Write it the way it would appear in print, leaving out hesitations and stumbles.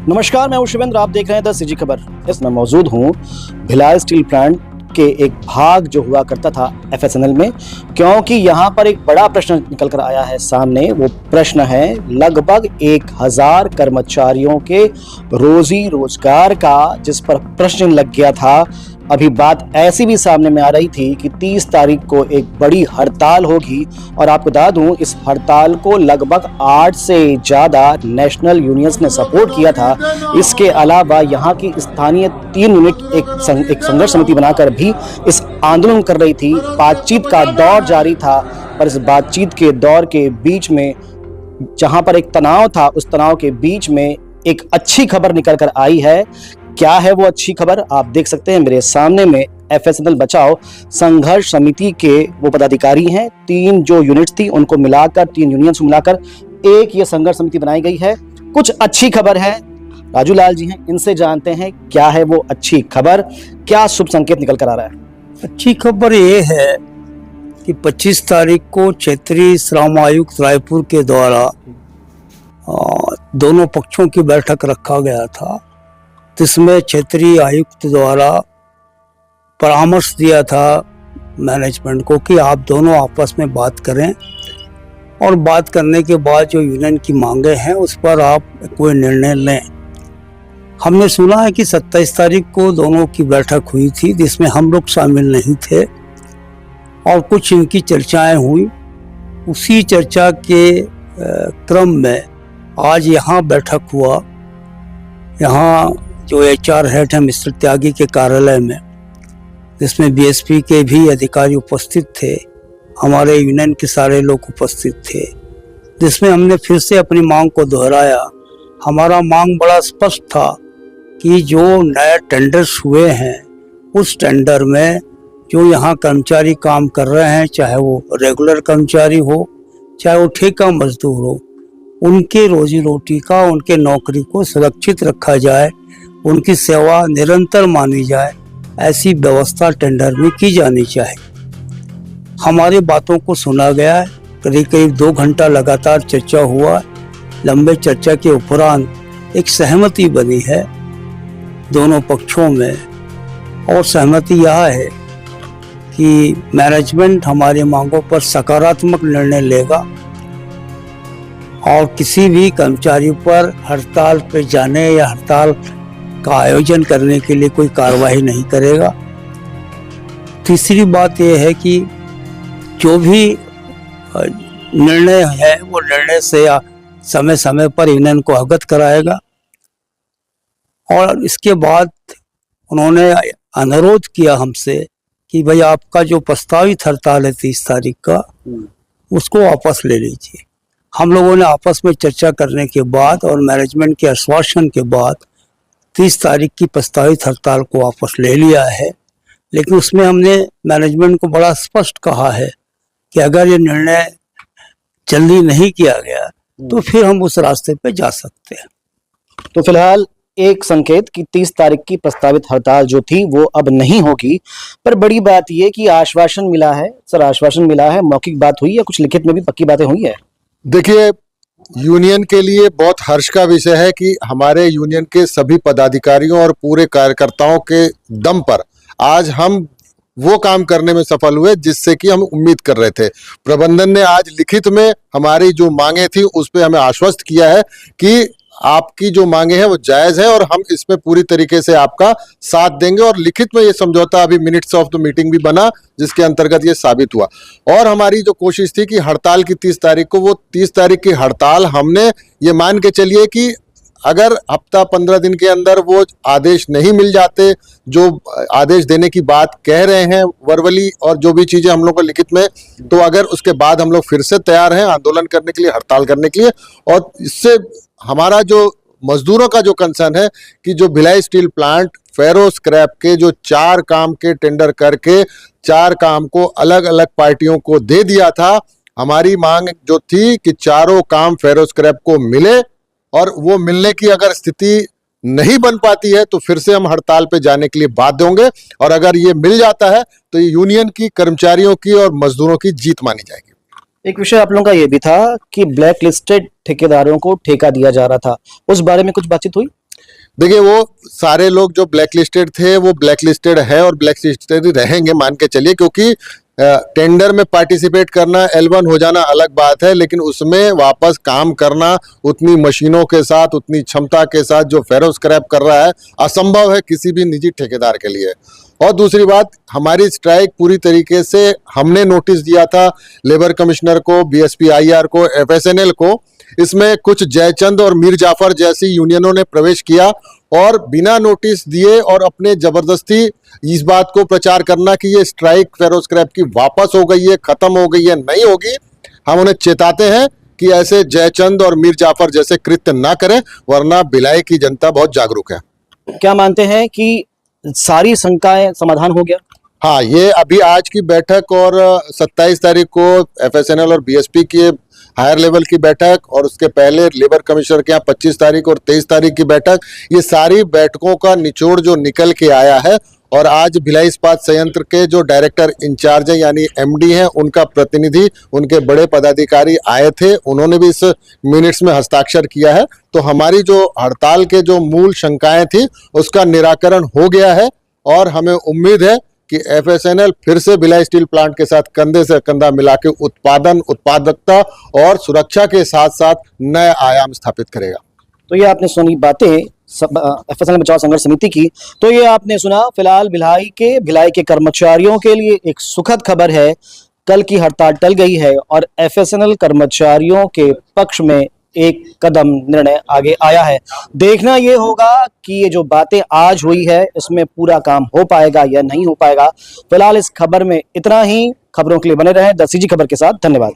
नमस्कार, मैं हूं शिवेंद्र। आप देख रहे हैं द सीजी खबर। इसमें मौजूद हूं भिलाई स्टील प्लांट के एक भाग जो हुआ करता था एफएसएनएल में, क्योंकि यहां पर एक बड़ा प्रश्न निकल कर आया है सामने। वो प्रश्न है लगभग 1000 कर्मचारियों के रोजी रोजगार का, जिस पर प्रश्न लग गया था। अभी बात ऐसी भी सामने में आ रही थी कि 30 तारीख को एक बड़ी हड़ताल होगी, और आपको बता दूं इस हड़ताल को लगभग 8 से ज़्यादा नेशनल यूनियंस ने सपोर्ट किया था। इसके अलावा यहाँ की स्थानीय 3 यूनिट एक संघर्ष समिति बनाकर भी इस आंदोलन कर रही थी। बातचीत का दौर जारी था, पर इस बातचीत के दौर के बीच में जहाँ पर एक तनाव था, उस तनाव के बीच में एक अच्छी खबर निकल कर आई है। क्या है वो अच्छी खबर, आप देख सकते हैं मेरे सामने में। एफएसएनएल बचाओ संघर्ष समिति के वो पदाधिकारी हैं, 3 जो यूनिट्स थी उनको मिलाकर, 3 यूनियंस को मिलाकर एक ये संघर्ष समिति बनाई गई है। कुछ अच्छी खबर है, राजू लाल जी हैं, इनसे जानते हैं क्या है वो अच्छी खबर, क्या शुभ संकेत निकल कर आ रहा है। अच्छी खबर ये है कि 25 तारीख को क्षेत्रीय श्रम आयुक्त रायपुर के द्वारा दोनों पक्षों की बैठक रखा गया था, जिसमें क्षेत्रीय आयुक्त द्वारा परामर्श दिया था मैनेजमेंट को कि आप दोनों आपस में बात करें, और बात करने के बाद जो यूनियन की मांगे हैं उस पर आप कोई निर्णय लें। हमने सुना है कि 27 तारीख को दोनों की बैठक हुई थी, जिसमें हम लोग शामिल नहीं थे, और कुछ इनकी चर्चाएं हुई। उसी चर्चा के क्रम में आज यहाँ बैठक हुआ। यहाँ जो HR हेड है मिस्टर त्यागी के कार्यालय में, जिसमें बीएसपी के भी अधिकारी उपस्थित थे, हमारे यूनियन के सारे लोग उपस्थित थे, जिसमें हमने फिर से अपनी मांग को दोहराया। हमारा मांग बड़ा स्पष्ट था कि जो नए टेंडर्स हुए हैं उस टेंडर में जो यहाँ कर्मचारी काम कर रहे हैं, चाहे वो रेगुलर कर्मचारी हो चाहे वो ठेका मजदूर हो, उनके रोजी रोटी का, उनके नौकरी को सुरक्षित रखा जाए, उनकी सेवा निरंतर मानी जाए, ऐसी व्यवस्था टेंडर में की जानी चाहिए। हमारी बातों को सुना गया है। करीब 2 घंटा लगातार चर्चा हुआ। लंबे चर्चा के उपरांत एक सहमति बनी है दोनों पक्षों में, और सहमति यह है कि मैनेजमेंट हमारी मांगों पर सकारात्मक निर्णय लेगा और किसी भी कर्मचारी पर हड़ताल पर जाने या हड़ताल का आयोजन करने के लिए कोई कार्रवाई नहीं करेगा। तीसरी बात यह है कि जो भी निर्णय है वो निर्णय से समय समय पर यूनियन को अवगत कराएगा। और इसके बाद उन्होंने अनुरोध किया हमसे कि भाई आपका जो प्रस्तावित हड़ताल है 30 तारीख का, उसको वापस ले लीजिए। हम लोगों ने आपस में चर्चा करने के बाद और मैनेजमेंट के आश्वासन के बाद 30 तारीख की प्रस्तावित हड़ताल को वापस ले लिया है। लेकिन उसमें हमने मैनेजमेंट को बड़ा स्पष्ट कहा है कि अगर ये निर्णय जल्दी नहीं किया गया तो फिर हम उस रास्ते पे जा सकते हैं। तो फिलहाल एक संकेत कि 30 तारीख की प्रस्तावित हड़ताल जो थी वो अब नहीं होगी, पर बड़ी बात ये कि आश्वासन मिला है। सर, आश्वासन मिला है, मौखिक बात हुई या कुछ लिखित में भी पक्की बातें हुई है? देखिए, यूनियन के लिए बहुत हर्ष का विषय है कि हमारे यूनियन के सभी पदाधिकारियों और पूरे कार्यकर्ताओं के दम पर आज हम वो काम करने में सफल हुए जिससे कि हम उम्मीद कर रहे थे। प्रबंधन ने आज लिखित में हमारी जो मांगे थी उस पे हमें आश्वस्त किया है कि आपकी जो मांगे हैं वो जायज है और हम इसमें पूरी तरीके से आपका साथ देंगे। और लिखित में ये समझौता अभी मिनट्स ऑफ द मीटिंग भी बना, जिसके अंतर्गत ये साबित हुआ। और हमारी जो कोशिश थी कि हड़ताल की 30 तारीख को, वो 30 तारीख की हड़ताल हमने ये मान के चलिए कि अगर हफ्ता 15 दिन के अंदर वो आदेश नहीं मिल जाते, जो आदेश देने की बात कह रहे हैं वर्बली और जो भी चीजें हम लोग को लिखित में, तो अगर उसके बाद हम लोग फिर से तैयार हैं आंदोलन करने के लिए, हड़ताल करने के लिए। और इससे हमारा जो मजदूरों का जो कंसर्न है कि जो भिलाई स्टील प्लांट फेरो स्क्रैप के जो 4 काम के टेंडर करके 4 काम को अलग अलग पार्टियों को दे दिया था, हमारी मांग जो थी कि चारों काम फेरो स्क्रैप को मिले, और वो मिलने की अगर स्थिति नहीं बन पाती है तो फिर से हम हड़ताल पे जाने के लिए बाध्य होंगे। और अगर ये मिल जाता है तो ये यूनियन की, कर्मचारियों की और मजदूरों की जीत मानी जाएगी। एक विषय आप लोगों का ये भी था कि ब्लैक लिस्टेड ठेकेदारों को ठेका दिया जा रहा था, उस बारे में कुछ बातचीत हुई? देखिए, वो सारे लोग जो ब्लैक लिस्टेड थे वो ब्लैक लिस्टेड है और ब्लैक लिस्टेड ही रहेंगे, मान के चलिए, क्योंकि टेंडर में पार्टिसिपेट करना, L1 हो जाना अलग बात है, लेकिन उसमें वापस काम करना उतनी मशीनों के साथ, उतनी क्षमता के साथ जो फेरो स्क्रैप कर रहा है, असंभव है किसी भी निजी ठेकेदार के लिए। और दूसरी बात, हमारी स्ट्राइक पूरी तरीके से हमने नोटिस दिया था लेबर कमिश्नर को, BSPIR को, FSNL को। इसमें कुछ जयचंद और मीर जाफर जैसी यूनियनों ने प्रवेश किया और बिना नोटिस दिए और अपने जबरदस्ती इस बात को प्रचार करना कि ये स्ट्राइक फेरो स्क्रैप की वापस हो गई है, खत्म हो गई है, नहीं होगी। हम उन्हें चेताते हैं कि ऐसे जयचंद और मीर जाफर जैसे कृत्य ना करें, वरना भिलाई की जनता बहुत जागरूक है। क्या मानते हैं कि सारी शंकाएं समाधान हो गया? हाँ, ये अभी आज की बैठक और 27 तारीख को FSNL और BSP की हायर लेवल की बैठक और उसके पहले लेबर कमिश्नर के यहाँ 25 तारीख और 23 तारीख की बैठक, ये सारी बैठकों का निचोड़ जो निकल के आया है। और आज भिलाई इस्पात संयंत्र के जो डायरेक्टर इंचार्ज है यानी MD हैं, उनका प्रतिनिधि, उनके बड़े पदाधिकारी आए थे, उन्होंने भी इस मिनट्स में हस्ताक्षर किया है। तो हमारी जो हड़ताल के जो मूल शंकाएं थी उसका निराकरण हो गया है और हमें उम्मीद है कि FSNL फिर से भिलाई स्टील प्लांट के साथ कंधे से कंधा मिला के उत्पादन, उत्पादकता और सुरक्षा के साथ साथ नए आयाम स्थापित करेगा। तो ये आपने सुनी बातें FSNL बचाव संघर्ष समिति की। तो ये आपने सुना, फिलहाल भिलाई के कर्मचारियों के लिए एक सुखद खबर है, कल की हड़ताल टल गई है और FSNL कर्मचारियों के पक्ष में एक कदम निर्णय आगे आया है। देखना ये होगा कि ये जो बातें आज हुई है इसमें पूरा काम हो पाएगा या नहीं हो पाएगा। फिलहाल इस खबर में इतना ही। खबरों के लिए बने रहें द CG खबर के साथ। धन्यवाद।